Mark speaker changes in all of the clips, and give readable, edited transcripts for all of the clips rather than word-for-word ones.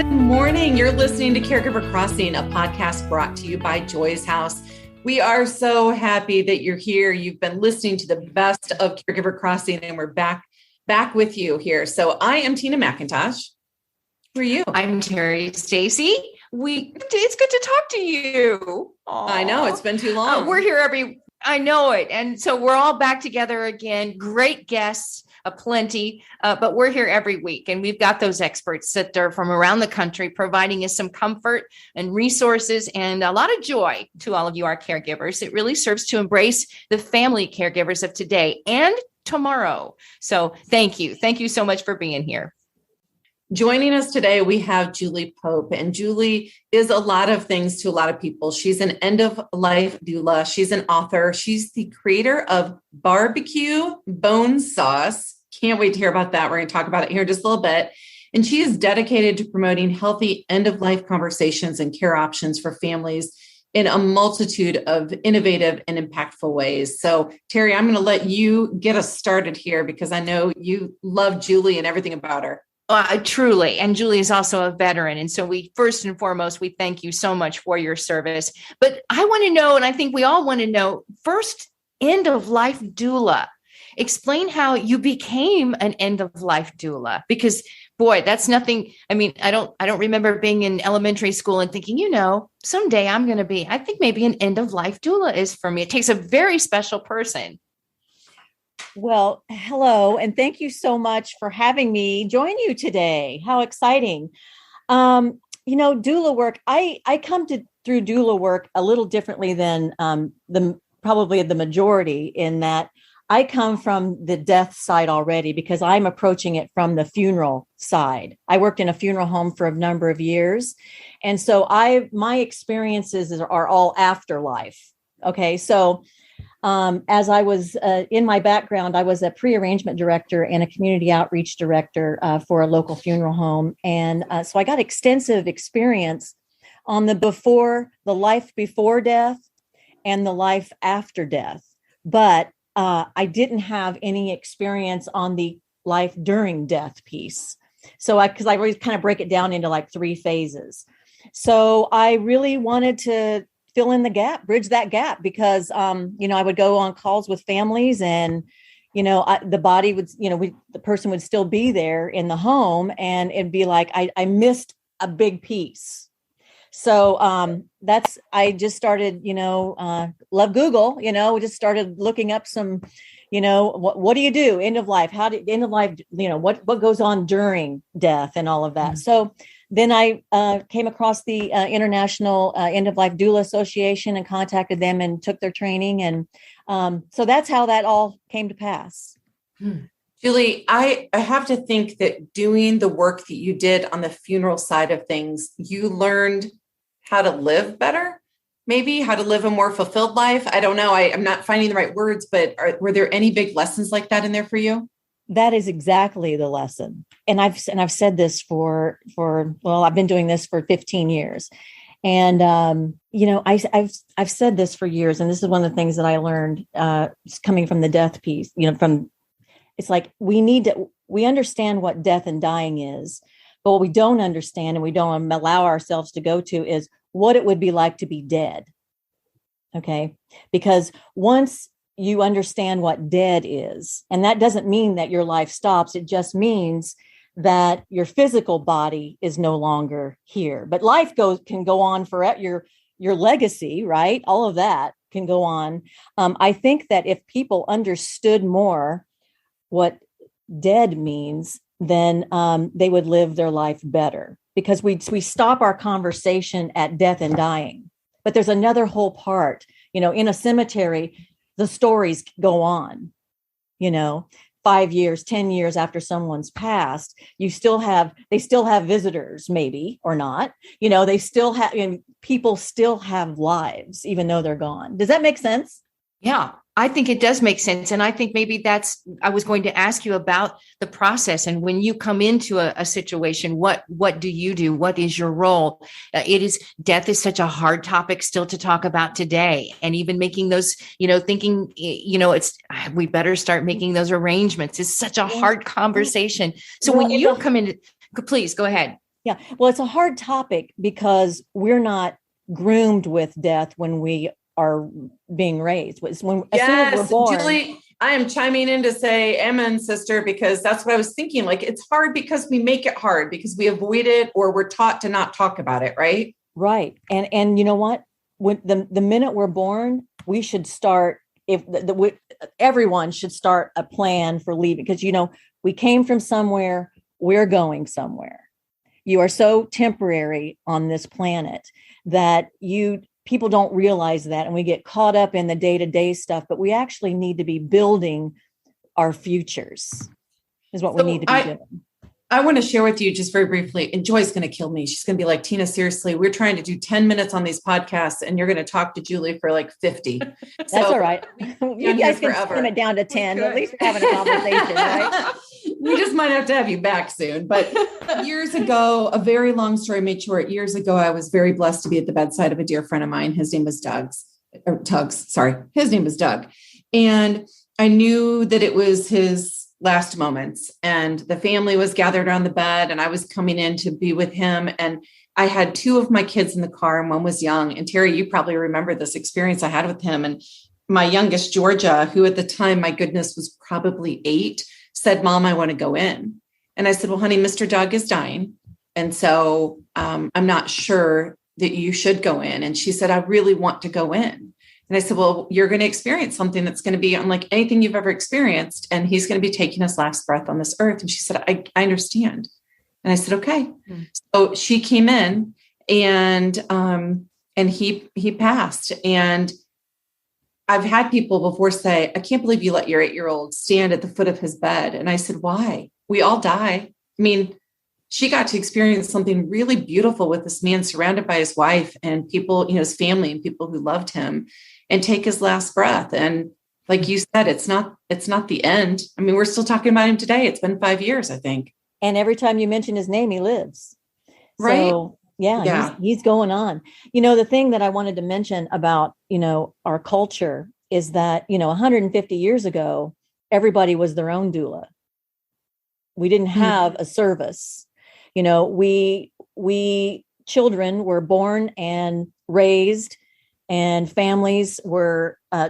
Speaker 1: Morning. You're listening to Caregiver Crossing, a podcast brought to you by Joy's House. We are so happy that you're here. You've been listening to the best of Caregiver Crossing, and we're back with you here. So I am Tina McIntosh. Who are you?
Speaker 2: I'm Terry Stacy. It's good to talk to you. Aww.
Speaker 1: I know, it's been too long.
Speaker 2: We're here I know it. And so we're all back together again. Great guests, plenty, but we're here every week. And we've got those experts that are from around the country providing us some comfort and resources and a lot of joy to all of you, our caregivers. It really serves to embrace the family caregivers of today and tomorrow. So thank you. Thank you so much for being here.
Speaker 1: Joining us today, we have Julie Pope, and Julie is a lot of things to a lot of people. She's an end-of-life doula. She's an author. She's the creator of Barbecue BONZ sauce. Can't wait to hear about that. We're going to talk about it here in just a little bit. And she is dedicated to promoting healthy end-of-life conversations and care options for families in a multitude of innovative and impactful ways. So, Terry, I'm going to let you get us started here because I know you love Julie and everything about her.
Speaker 2: Truly. And Julie is also a veteran. And so first and foremost, we thank you so much for your service. But I want to know, and I think we all want to know, first, end-of-life doula. Explain how you became an end-of-life doula, because boy, that's nothing. I mean, I don't remember being in elementary school and thinking, someday I'm going to be, I think maybe an end-of-life doula is for me. It takes a very special person.
Speaker 3: Well, hello, and thank you so much for having me join you today. How exciting. Doula work, I come through doula work a little differently than probably the majority, in that I come from the death side already because I'm approaching it from the funeral side. I worked in a funeral home for a number of years. And so my experiences are all afterlife. Okay. So as I was in my background, I was a pre-arrangement director and a community outreach director for a local funeral home. And so I got extensive experience on the life before death and the life after death. But I didn't have any experience on the life during death piece. So because I always kind of break it down into like 3 phases. So I really wanted to fill in the gap, bridge that gap, because, I would go on calls with families and, the body would, the person would still be there in the home, and it'd be like, I missed a big piece. So I just started, love Google, just started looking up some, what do you do? End of life, what goes on during death and all of that. Mm-hmm. So then I came across the International End-of-Life Doula Association and contacted them and took their training. And so that's how that all came to pass.
Speaker 1: Julie, I have to think that doing the work that you did on the funeral side of things, you learned how to live better, maybe how to live a more fulfilled life. I don't know. I'm not finding the right words, but were there any big lessons like that in there for you?
Speaker 3: That is exactly the lesson. And I've said this I've been doing this for 15 years. And, I've said this for years. And this is one of the things that I learned coming from the death piece, it's like, we understand what death and dying is, but what we don't understand and we don't allow ourselves to go to is what it would be like to be dead. Okay. Because once you understand what dead is, and that doesn't mean that your life stops. It just means that your physical body is no longer here, but life can go on forever. Your legacy, right? All of that can go on. I think that if people understood more what dead means, then they would live their life better, because we stop our conversation at death and dying. But there's another whole part, in a cemetery, the stories go on, 5 years, 10 years after someone's passed, they still have visitors, maybe, or not, they still have, people still have lives, even though they're gone. Does that make sense?
Speaker 2: Yeah, I think it does make sense. And I think maybe I was going to ask you about the process. And when you come into a situation, what do you do? What is your role? Death is such a hard topic still to talk about today. And even making those, thinking, we better start making those arrangements is such a hard conversation. So when you come in, please go ahead.
Speaker 3: Yeah. Well, it's a hard topic because we're not groomed with death when we are being raised. As soon as we're born.
Speaker 1: Julie, I am chiming in to say amen, sister, because that's what I was thinking. Like, it's hard because we make it hard because we avoid it or we're taught to not talk about it. Right.
Speaker 3: Right. And you know what? When the minute we're born, we should start, everyone should start a plan for leaving, because, we came from somewhere, we're going somewhere. You are so temporary on this planet that people don't realize that. And we get caught up in the day-to-day stuff, but we actually need to be building our futures is what we need to be doing.
Speaker 1: I want to share with you just very briefly, and Joy's going to kill me. She's going to be like, Tina, seriously, we're trying to do 10 minutes on these podcasts and you're going to talk to Julie for like 50.
Speaker 3: That's all right. You guys can slim it down to 10. At least we're having a conversation, right?
Speaker 1: We just might have to have you back soon. But years ago, a very long story made short, years ago, I was very blessed to be at the bedside of a dear friend of mine. His name was His name was Doug. And I knew that it was his last moments, and the family was gathered around the bed, and I was coming in to be with him. And I had two of my kids in the car, and one was young. And Terry, you probably remember this experience I had with him. And my youngest, Georgia, who at the time, my goodness, was probably 8, said, Mom, I want to go in. And I said, well, honey, Mr. Doug is dying. And so I'm not sure that you should go in. And she said, I really want to go in. And I said, well, you're going to experience something that's going to be unlike anything you've ever experienced. And he's going to be taking his last breath on this earth. And she said, I understand. And I said, okay. Mm-hmm. So she came in and he passed. And I've had people before say, I can't believe you let your 8-year-old stand at the foot of his bed. And I said, why? We all die. I mean, she got to experience something really beautiful with this man surrounded by his wife and people, his family and people who loved him, and take his last breath. And like you said, it's not the end. I mean, we're still talking about him today. It's been 5 years, I think.
Speaker 3: And every time you mention his name, he lives.
Speaker 1: Right.
Speaker 3: So, yeah. He's going on. The thing that I wanted to mention about, our culture is that, 150 years ago, everybody was their own doula. We didn't have a service. We children were born and raised, and families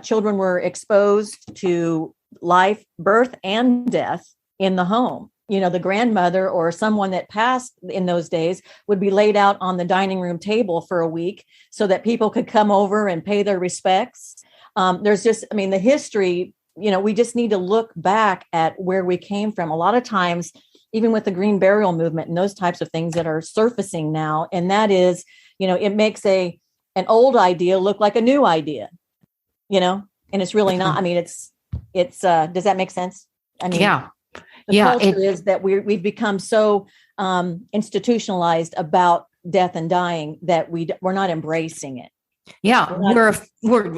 Speaker 3: children were exposed to life, birth, and death in the home. The grandmother or someone that passed in those days would be laid out on the dining room table for a week so that people could come over and pay their respects. There's just, the history, we just need to look back at where we came from. A lot of times, even with the green burial movement and those types of things that are surfacing now. And that is, it makes an old idea look like a new idea, and it's really not. It's does that make sense? The culture is that we've become so institutionalized about death and dying that we're not embracing it.
Speaker 2: Yeah, we're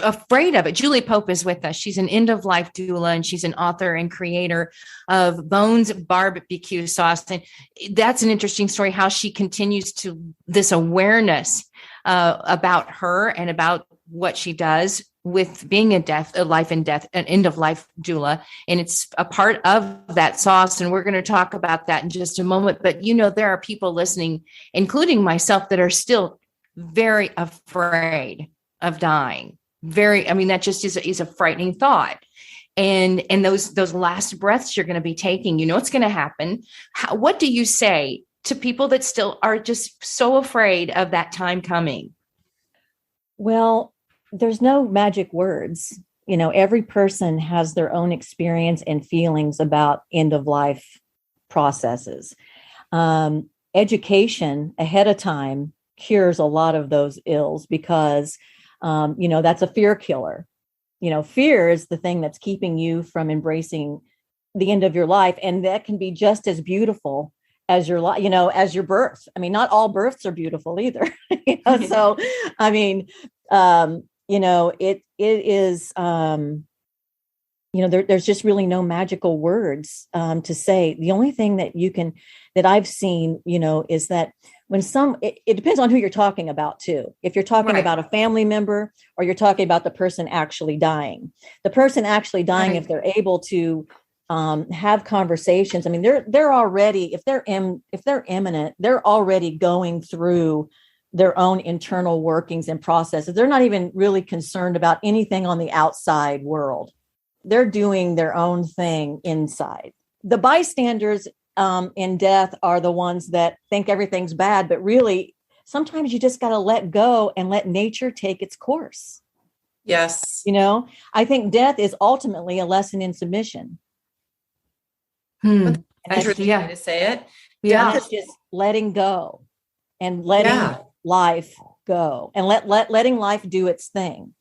Speaker 2: afraid of it. Julie Pope is with us. She's an end-of-life doula, and she's an author and creator of BONZ barbecue sauce. And that's an interesting story, how she continues to this awareness about her and about what she does with being a life and death, an end-of-life doula. And it's a part of that sauce. And we're going to talk about that in just a moment. But, there are people listening, including myself, that are still very afraid of dying. That just is a frightening thought. And those last breaths you're going to be taking, what's going to happen. What do you say to people that still are just so afraid of that time coming?
Speaker 3: Well, there's no magic words. Every person has their own experience and feelings about end of life processes. Education ahead of time cures a lot of those ills because, that's a fear killer. Fear is the thing that's keeping you from embracing the end of your life. And that can be just as beautiful as your life, as your birth. Not all births are beautiful either. So, it is, there's just really no magical words to say. The only thing that I've seen, is that when it depends on who you're talking about too. If you're talking about a family member or you're talking about the person actually dying, if they're able to have conversations. I mean, they're already, if they're imminent, they're already going through their own internal workings and processes. They're not even really concerned about anything on the outside world. They're doing their own thing inside. The bystanders in death are the ones that think everything's bad, but really, sometimes you just got to let go and let nature take its course.
Speaker 1: Yes.
Speaker 3: I think death is ultimately a lesson in submission.
Speaker 1: Interesting way to say it.
Speaker 3: Yeah. Death is just letting go and letting life go and letting life do its thing.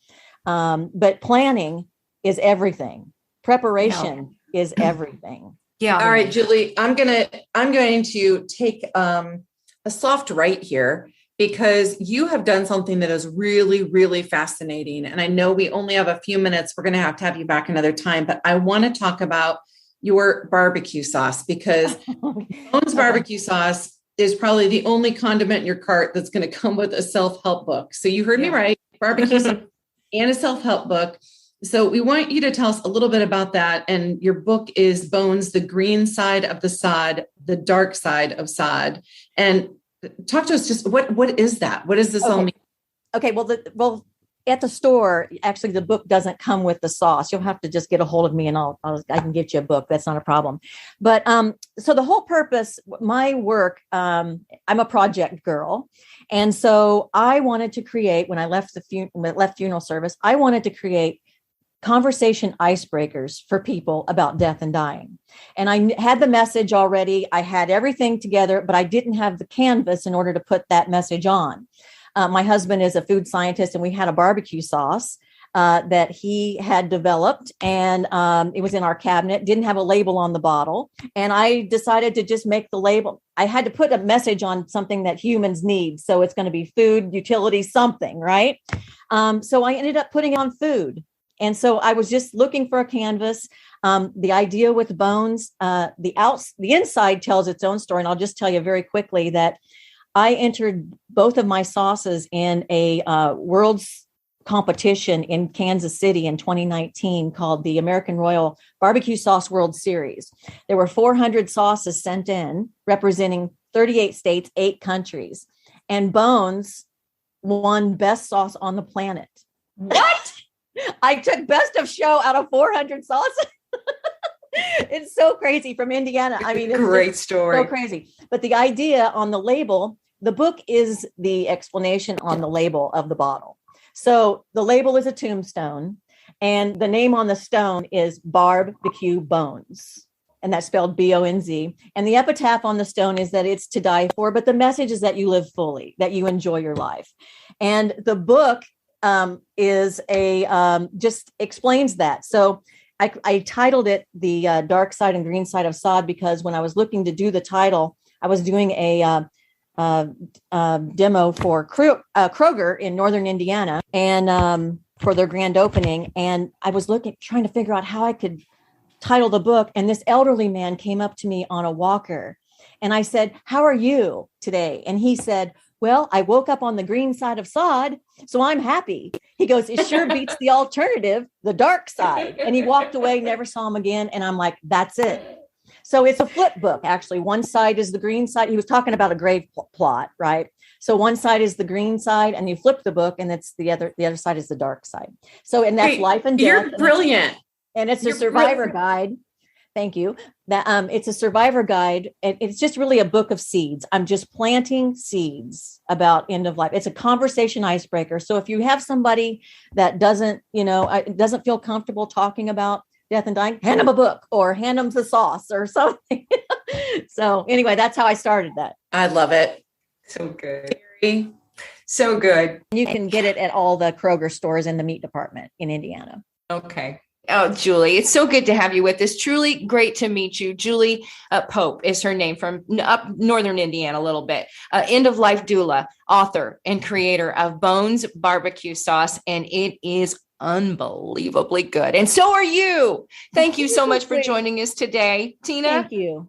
Speaker 3: But planning is everything. Preparation is everything.
Speaker 1: Yeah. All right, Julie, I'm going to take a soft right here, because you have done something that is really, really fascinating. And I know we only have a few minutes. We're going to have you back another time, but I want to talk about your barbecue sauce, because BONZ barbecue sauce is probably the only condiment in your cart that's going to come with a self-help book. So you heard me right, barbecue sauce and a self-help book. So we want you to tell us a little bit about that. And your book is BONZ, the green side of the sod, the dark side of sod. And talk to us, just what is that? What does this all mean?
Speaker 3: Okay. Well, at the store, actually, the book doesn't come with the sauce. You'll have to just get a hold of me and I can get you a book. That's not a problem. But so the whole purpose, my work, I'm a project girl. And so I wanted to create, when I left funeral service, I wanted to create conversation icebreakers for people about death and dying. And I had the message already. I had everything together, but I didn't have the canvas in order to put that message on. My husband is a food scientist, and we had a barbecue sauce that he had developed, and it was in our cabinet, didn't have a label on the bottle. And I decided to just make the label. I had to put a message on something that humans need. So it's going to be food, utility, something, right? So I ended up putting on food. And so I was just looking for a canvas. The idea with BONZ, the inside tells its own story. And I'll just tell you very quickly that I entered both of my sauces in a world's competition in Kansas City in 2019 called the American Royal Barbecue Sauce World Series. There were 400 sauces sent in, representing 38 states, 8 countries. And BONZ won best sauce on the planet.
Speaker 2: What?
Speaker 3: I took best of show out of 400 sauces. It's so crazy, from Indiana. I mean, it's
Speaker 2: great story.
Speaker 3: So crazy. But the idea on the label, the book is the explanation on the label of the bottle. So the label is a tombstone, and the name on the stone is Barbecue BONZ. And that's spelled BONZ. And the epitaph on the stone is that it's to die for, but the message is that you live fully, that you enjoy your life. And the book is just explains that. So I titled it The Dark Side and Green Side of Sod, because when I was looking to do the title, I was doing a demo for Kroger in Northern Indiana, and for their grand opening. And I was trying to figure out how I could title the book. And this elderly man came up to me on a walker, and I said, "How are you today?" And he said, "Well, I woke up on the green side of sod, so I'm happy." He goes, "It sure beats the alternative, the dark side." And he walked away, never saw him again. And I'm like, that's it. So it's a flip book, actually. One side is the green side. He was talking about a grave plot, right? So one side is the green side, and you flip the book, and it's the other side is the dark side. So, and that's life and death.
Speaker 1: You're brilliant.
Speaker 3: And it's a survivor guide. Thank you. That it's a survivor guide. It's just really a book of seeds. I'm just planting seeds about end of life. It's a conversation icebreaker. So if you have somebody that doesn't feel comfortable talking about death and dying, hand them a book or hand them the sauce or something. So anyway, that's how I started that.
Speaker 1: I love it.
Speaker 2: So good. So good.
Speaker 3: You can get it at all the Kroger stores in the meat department in Indiana.
Speaker 2: Okay. Oh, Julie, it's so good to have you with us. Truly great to meet you. Julie Pope is her name, from up Northern Indiana a little bit. End of life doula, author and creator of BONZ barbecue sauce. And it is unbelievably good. And so are you. Thank you so much for joining us today, Tina.
Speaker 3: Thank you.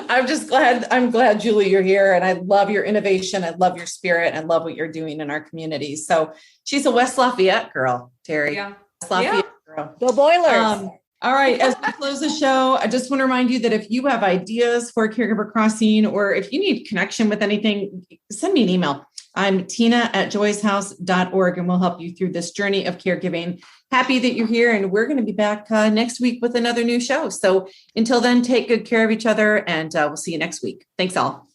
Speaker 1: I'm glad, Julie, you're here. And I love your innovation. I love your spirit. I love what you're doing in our community. So she's a West Lafayette girl, Terry.
Speaker 2: Yeah.
Speaker 1: West Lafayette girl.
Speaker 3: Go Boilers.
Speaker 1: All right. As we close the show, I just want to remind you that if you have ideas for Caregiver Crossing, or if you need connection with anything, send me an email. I'm tina@joyshouse.org, and we'll help you through this journey of caregiving. Happy that you're here, and we're going to be back next week with another new show. So until then, take good care of each other, and we'll see you next week. Thanks all.